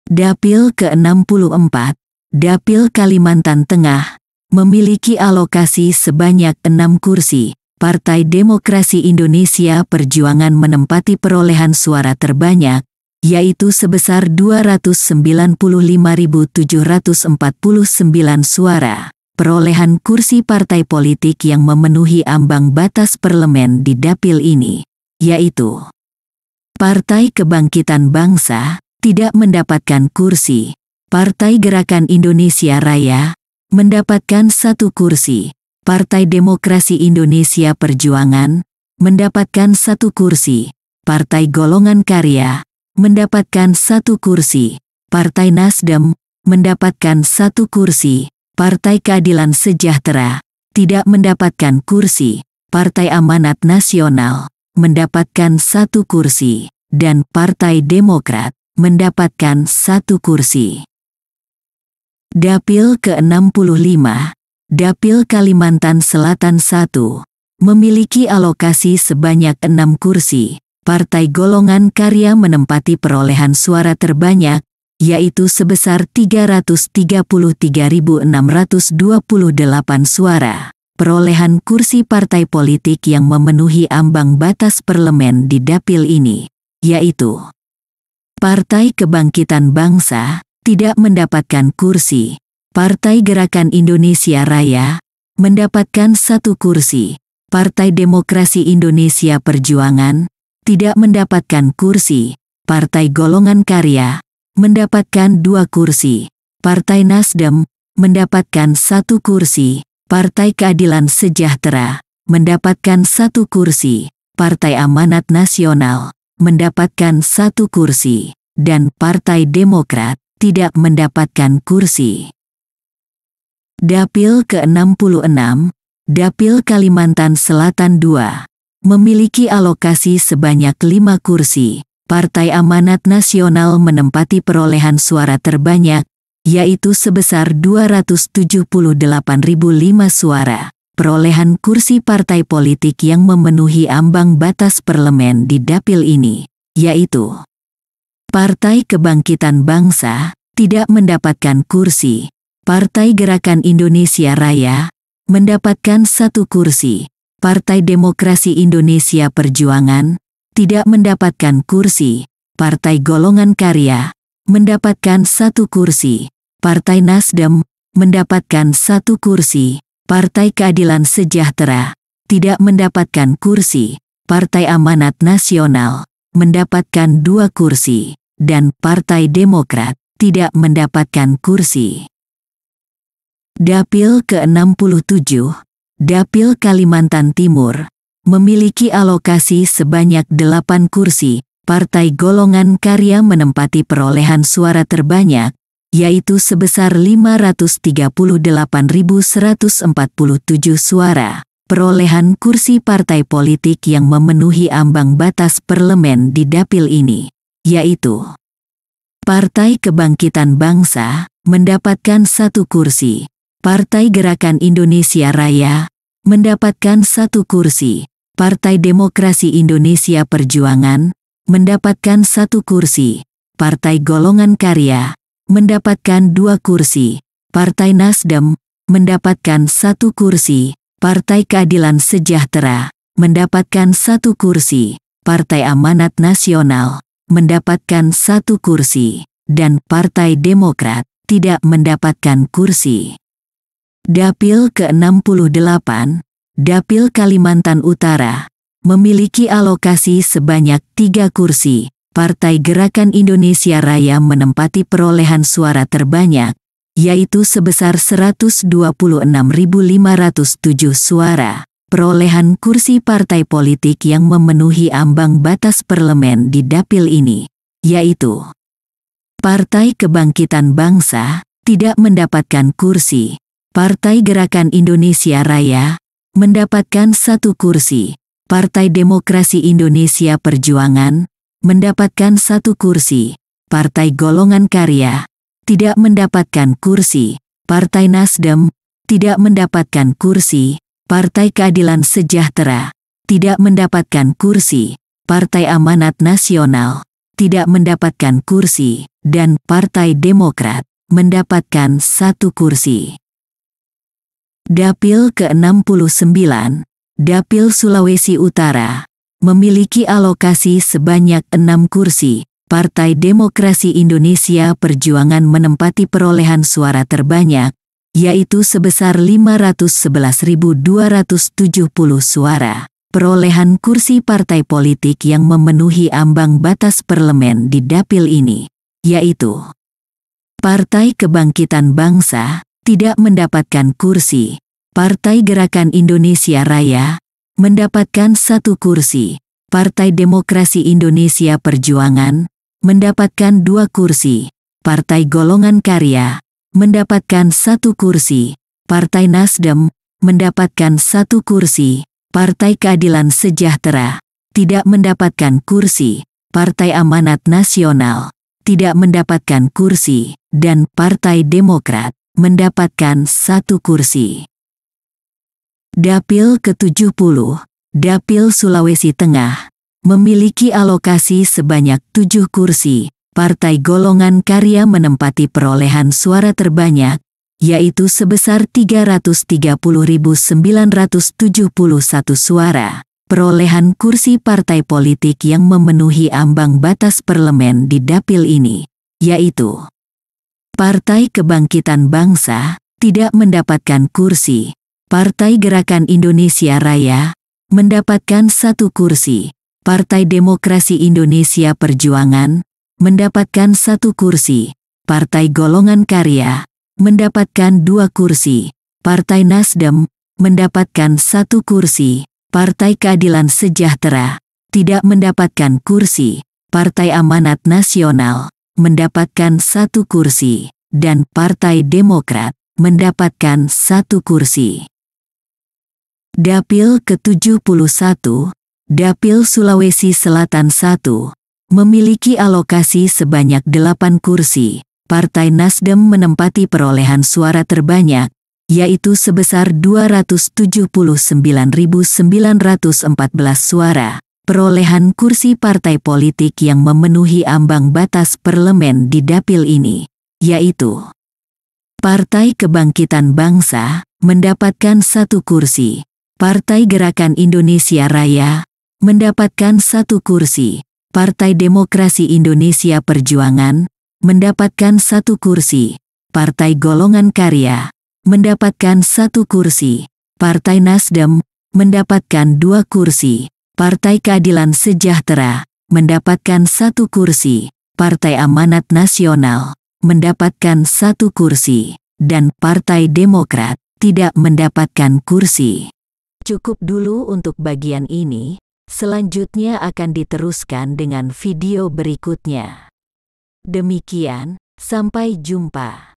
Dapil ke-64, Dapil Kalimantan Tengah, memiliki alokasi sebanyak 6 kursi. Partai Demokrasi Indonesia Perjuangan menempati perolehan suara terbanyak, yaitu sebesar 295.749 suara. Perolehan kursi partai politik yang memenuhi ambang batas parlemen di dapil ini, yaitu Partai Kebangkitan Bangsa, tidak mendapatkan kursi. Partai Gerakan Indonesia Raya, mendapatkan 1 kursi. Partai Demokrasi Indonesia Perjuangan, mendapatkan 1 kursi. Partai Golongan Karya, mendapatkan 1 kursi. Partai Nasdem, mendapatkan 1 kursi. Partai Keadilan Sejahtera, tidak mendapatkan kursi. Partai Amanat Nasional, mendapatkan 1 kursi. Dan Partai Demokrat, mendapatkan 1 kursi. Dapil ke-65, Dapil Kalimantan Selatan 1, memiliki alokasi sebanyak 6 kursi. Partai Golongan Karya menempati perolehan suara terbanyak, yaitu sebesar 333.628 suara. Perolehan kursi partai politik yang memenuhi ambang batas parlemen di dapil ini, yaitu Partai Kebangkitan Bangsa, tidak mendapatkan kursi. Partai Gerakan Indonesia Raya, mendapatkan 1 kursi. Partai Demokrasi Indonesia Perjuangan, tidak mendapatkan kursi. Partai Golongan Karya, mendapatkan 2 kursi. Partai Nasdem, mendapatkan 1 kursi. Partai Keadilan Sejahtera, mendapatkan 1 kursi. Partai Amanat Nasional, mendapatkan 1 kursi. Dan Partai Demokrat, tidak mendapatkan kursi. Dapil ke-66, Dapil Kalimantan Selatan 2, memiliki alokasi sebanyak 5 kursi. Partai Amanat Nasional menempati perolehan suara terbanyak, yaitu sebesar 278.005 suara. Perolehan kursi partai politik yang memenuhi ambang batas parlemen di dapil ini, yaitu Partai Kebangkitan Bangsa, tidak mendapatkan kursi. Partai Gerakan Indonesia Raya, mendapatkan 1 kursi. Partai Demokrasi Indonesia Perjuangan, tidak mendapatkan kursi. Partai Golongan Karya, mendapatkan 1 kursi. Partai Nasdem, mendapatkan 1 kursi. Partai Keadilan Sejahtera, tidak mendapatkan kursi. Partai Amanat Nasional, mendapatkan 2 kursi. Dan Partai Demokrat, tidak mendapatkan kursi. Dapil ke-67, Dapil Kalimantan Timur, memiliki alokasi sebanyak 8 kursi. Partai Golongan Karya menempati perolehan suara terbanyak, yaitu sebesar 538.147 suara. Perolehan kursi partai politik yang memenuhi ambang batas parlemen di dapil ini, yaitu Partai Kebangkitan Bangsa, mendapatkan 1 kursi. Partai Gerakan Indonesia Raya, mendapatkan 1 kursi. Partai Demokrasi Indonesia Perjuangan, mendapatkan 1 kursi. Partai Golongan Karya, mendapatkan 2 kursi. Partai Nasdem, mendapatkan 1 kursi. Partai Keadilan Sejahtera, mendapatkan 1 kursi. Partai Amanat Nasional, mendapatkan 1 kursi. Dan Partai Demokrat, tidak mendapatkan kursi. Dapil ke-68, Dapil Kalimantan Utara, memiliki alokasi sebanyak 3 kursi. Partai Gerakan Indonesia Raya menempati perolehan suara terbanyak, yaitu sebesar 126.507 suara. Perolehan kursi partai politik yang memenuhi ambang batas parlemen di dapil ini, yaitu Partai Kebangkitan Bangsa, tidak mendapatkan kursi. Partai Gerakan Indonesia Raya, mendapatkan 1 kursi. Partai Demokrasi Indonesia Perjuangan, mendapatkan 1 kursi. Partai Golongan Karya, tidak mendapatkan kursi. Partai Nasdem, tidak mendapatkan kursi. Partai Keadilan Sejahtera, tidak mendapatkan kursi. Partai Amanat Nasional, tidak mendapatkan kursi, dan Partai Demokrat mendapatkan 1 kursi. Dapil ke-69, Dapil Sulawesi Utara, memiliki alokasi sebanyak 6 kursi. Partai Demokrasi Indonesia Perjuangan menempati perolehan suara terbanyak, yaitu sebesar 511.270 suara. Perolehan kursi partai politik yang memenuhi ambang batas parlemen di dapil ini, yaitu Partai Kebangkitan Bangsa, tidak mendapatkan kursi. Partai Gerakan Indonesia Raya, mendapatkan 1 kursi. Partai Demokrasi Indonesia Perjuangan, mendapatkan 2 kursi. Partai Golongan Karya, mendapatkan 1 kursi. Partai Nasdem, mendapatkan 1 kursi. Partai Keadilan Sejahtera, tidak mendapatkan kursi. Partai Amanat Nasional, tidak mendapatkan kursi. Dan Partai Demokrat, mendapatkan 1 kursi. Dapil ke-70, Dapil Sulawesi Tengah, memiliki alokasi sebanyak 7 kursi. Partai Golongan Karya menempati perolehan suara terbanyak, yaitu sebesar 330.971 suara. Perolehan kursi partai politik yang memenuhi ambang batas parlemen di dapil ini, yaitu Partai Kebangkitan Bangsa, tidak mendapatkan kursi. Partai Gerakan Indonesia Raya, mendapatkan 1 kursi. Partai Demokrasi Indonesia Perjuangan, mendapatkan 1 kursi. Partai Golongan Karya, mendapatkan 2 kursi. Partai Nasdem, mendapatkan 1 kursi. Partai Keadilan Sejahtera, tidak mendapatkan kursi. Partai Amanat Nasional, mendapatkan 1 kursi. Dan Partai Demokrat, mendapatkan 1 kursi. Dapil ke-71, Dapil Sulawesi Selatan 1, memiliki alokasi sebanyak 8 kursi. Partai Nasdem menempati perolehan suara terbanyak, yaitu sebesar 279.914 suara. Perolehan kursi partai politik yang memenuhi ambang batas parlemen di dapil ini, yaitu Partai Kebangkitan Bangsa, mendapatkan 1 kursi. Partai Gerakan Indonesia Raya, mendapatkan 1 kursi. Partai Demokrasi Indonesia Perjuangan, mendapatkan 1 kursi. Partai Golongan Karya, mendapatkan 1 kursi. Partai Nasdem, mendapatkan 2 kursi. Partai Keadilan Sejahtera, mendapatkan 1 kursi. Partai Amanat Nasional, mendapatkan 1 kursi. Dan Partai Demokrat, tidak mendapatkan kursi. Cukup dulu untuk bagian ini, selanjutnya akan diteruskan dengan video berikutnya. Demikian, sampai jumpa.